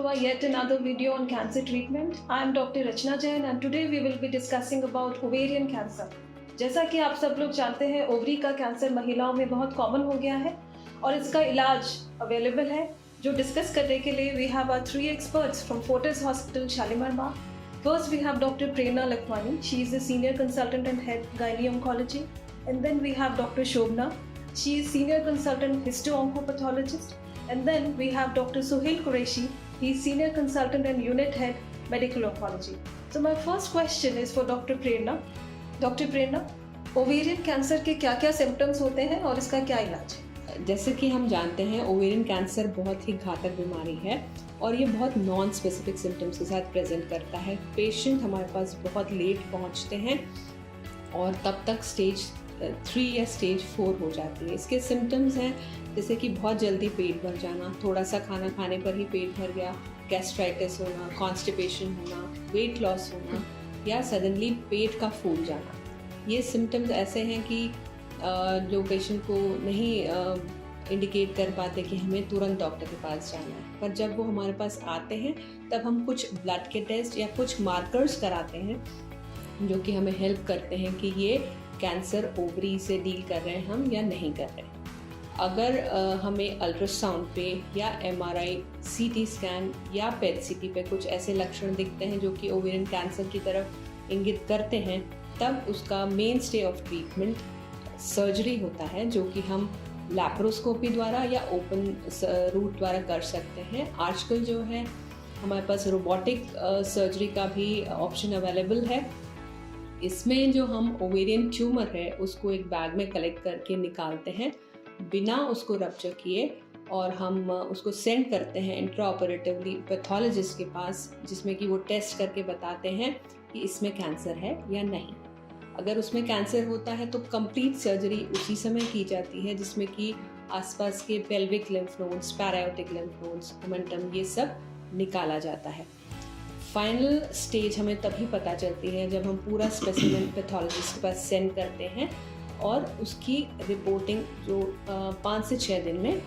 our yet another video on cancer treatment. I am Dr. Rachna Jain and today we will be discussing about ovarian cancer. जैसा कि आप सब लोग जानते हैं, ओवरी का कैंसर महिलाओं में बहुत कॉमन हो गया है और इसका इलाज अवेलेबल है। जो डिस्कस करने के लिए we have our 3 experts from Fortis Hospital, Shalimar Bagh. First we have Dr. Prerna Lakhwani. She is the senior consultant and head gynae oncology. And then we have Dr. Shobna. She is senior consultant histo-oncopathologist. And then we have Dr. Suhail Qureshi. He is senior consultant and unit head medical oncology. So my first question is for Dr. Prerna. Dr. Prerna, ovarian cancer के क्या-क्या symptoms होते हैं और इसका क्या इलाज है? जैसे कि हम जानते हैं, ओवेरियन कैंसर बहुत ही घातक बीमारी है और ये बहुत नॉन स्पेसिफिक सिम्टम्स के साथ प्रेजेंट करता है। पेशेंट हमारे पास बहुत लेट पहुंचते हैं और तब तक स्टेज 3 या स्टेज 4 हो जाती है। इसके सिम्टम्स हैं जैसे कि बहुत जल्दी पेट भर जाना, थोड़ा सा खाना खाने पर ही पेट भर गया, गैस्ट्राइटिस होना, कॉन्स्टिपेशन होना, वेट लॉस होना या सडनली पेट का फूल जाना। ये सिम्टम्स ऐसे हैं कि जो पेशेंट को नहीं इंडिकेट कर पाते कि हमें तुरंत डॉक्टर के पास जाना है। पर जब वो हमारे पास आते हैं तब हम कुछ ब्लड के टेस्ट या कुछ मार्कर्स कराते हैं जो कि हमें हेल्प करते हैं कि ये कैंसर ओवरी से डील कर रहे हैं हम या नहीं कर रहे हैं। अगर हमें अल्ट्रासाउंड पे या MRI, CT स्कैन या PET CT पे कुछ ऐसे लक्षण दिखते हैं जो कि ओवेरियन कैंसर की तरफ इंगित करते हैं, तब उसका main stay of treatment surgery होता है जो कि हम लैप्रोस्कोपी द्वारा या ओपन रूट द्वारा कर सकते हैं। आजकल जो है हमारे पास रोबोटिक सर्जरी का भी ऑप्शन अवेलेबल है। इसमें जो हम ओवेरियन ट्यूमर है उसको एक बैग में कलेक्ट करके निकालते हैं बिना उसको रप्चर किए और हम उसको सेंड करते हैं इंट्राऑपरेटिवली पैथोलॉजिस्ट के पास, जिसमें कि वो टेस्ट करके बताते हैं कि इसमें कैंसर है या नहीं। अगर उसमें कैंसर होता है तो कंप्लीट सर्जरी उसी समय की जाती है, जिसमें कि आसपास के pelvic lymph nodes, paraaortic lymph nodes, omentum, ये सब निकाला जाता है। फाइनल स्टेज हमें तभी पता चलती है जब हम पूरा स्पेसिमेन पैथोलॉजिस्ट के पास सेंड करते हैं और उसकी रिपोर्टिंग जो 5 से 6 दिन में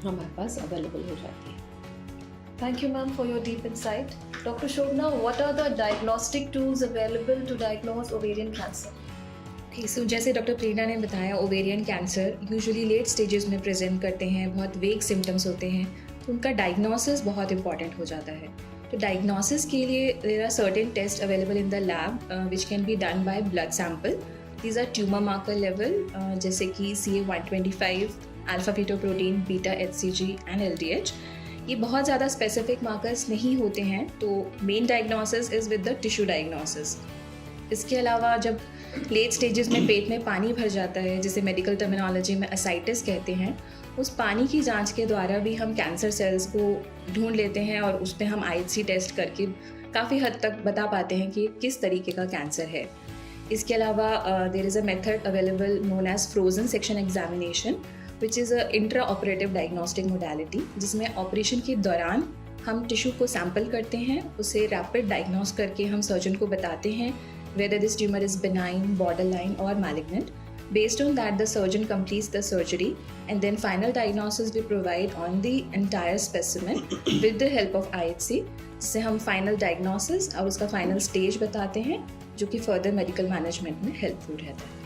हमारे पास अवेलेबल हो जाती है। Thank you, ma'am, for your deep insight. Dr. Shobna, what are the diagnostic tools available to diagnose ovarian cancer? Okay, so जैसे डॉक्टर प्रेरणा ने बताया, ovarian cancer usually late stages में प्रेजेंट करते हैं, बहुत वेग सिम्टम्स होते हैं, तो उनका डायग्नोसिस बहुत इंपॉर्टेंट हो जाता है। तो डायग्नोसिस के लिए there are certain test available in the lab which can be done by blood sample. These are tumour marker level जैसे कि CA-125, alpha fetoprotein, beta HCG and LDH। ये बहुत ज़्यादा स्पेसिफिक मार्कर्स नहीं होते हैं, तो main diagnosis is with the tissue diagnosis. इसके अलावा जब लेट स्टेजेस में पेट में पानी भर जाता है, जिसे मेडिकल टर्मिनोलॉजी में असाइटिस कहते हैं, उस पानी की जांच के द्वारा भी हम कैंसर सेल्स को ढूंढ लेते हैं और उस पर हम IHC टेस्ट करके काफ़ी हद तक बता पाते हैं कि किस तरीके का कैंसर है। इसके अलावा there is a method available known as frozen section examination which is a intra operative diagnostic modality, जिसमें ऑपरेशन के दौरान हम टिश्यू को सैंपल करते हैं, उसे रैपिड डायग्नोस करके हम सर्जन को बताते हैं whether this tumor is benign, borderline or malignant. Based on that, the surgeon completes the surgery and then final diagnosis we provide on the entire specimen with the help of IHC, जिससे हम final diagnosis और उसका final stage बताते हैं जो कि further medical management में helpful रहता है।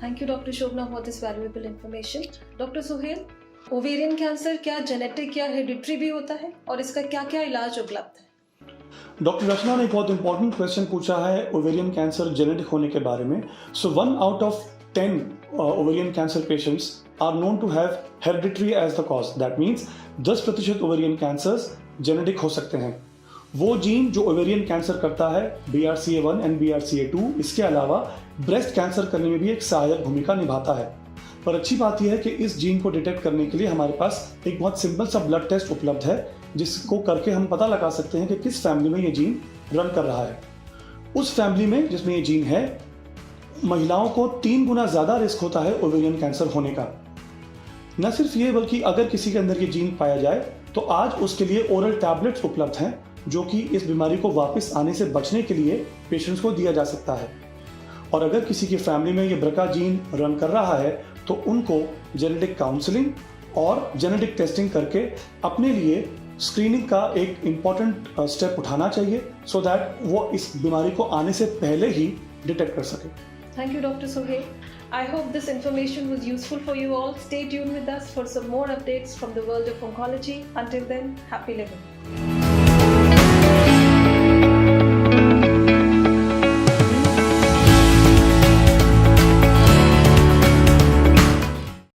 Thank you, Dr. Shobna, for this valuable information. Dr. Suhail, ovarian cancer क्या जेनेटिक या हेरिडिटरी भी होता है और इसका क्या-क्या इलाज उपलब्ध है? डॉक्टर रचना ने एक बहुत इंपॉर्टेंट क्वेश्चन पूछा है ओवेरियन कैंसर जेनेटिक होने के बारे में। So 1 out of 10 ovarian cancer patients are known to have hereditary as the cause. That means 10% ovarian cancers genetic हो सकते हैं। वो जीन जो ओवेरियन कैंसर करता है, BRCA1 एंड BRCA2, इसके अलावा ब्रेस्ट कैंसर करने में भी एक सहायक भूमिका निभाता है। पर अच्छी बात यह है कि इस जीन को डिटेक्ट करने के लिए हमारे पास एक बहुत सिंपल सा ब्लड टेस्ट उपलब्ध है, जिसको करके हम पता लगा सकते हैं कि किस फैमिली में ये जीन रन कर रहा है। उस फैमिली में जिसमें ये जीन है, महिलाओं को 3 गुना ज़्यादा रिस्क होता है ओवेरियन कैंसर होने का। न सिर्फ ये, बल्कि अगर किसी के अंदर ये जीन पाया जाए तो आज उसके लिए ओरल टैबलेट्स उपलब्ध हैं जो कि इस बीमारी को वापस आने से बचने के लिए पेशेंट्स को दिया जा सकता है। और अगर किसी की फैमिली में ये ब्रका जीन रन कर रहा है तो उनको जेनेटिक काउंसलिंग और जेनेटिक टेस्टिंग करके अपने लिए स्क्रीनिंग का एक इम्पॉर्टेंट स्टेप उठाना चाहिए सो दैट वो इस बीमारी को आने से पहले ही डिटेक्ट कर सके। Thank you, Dr. Sohail. I hope this information was useful for you all. Stay tuned with us for some more updates from the world of oncology. Until then, happy living.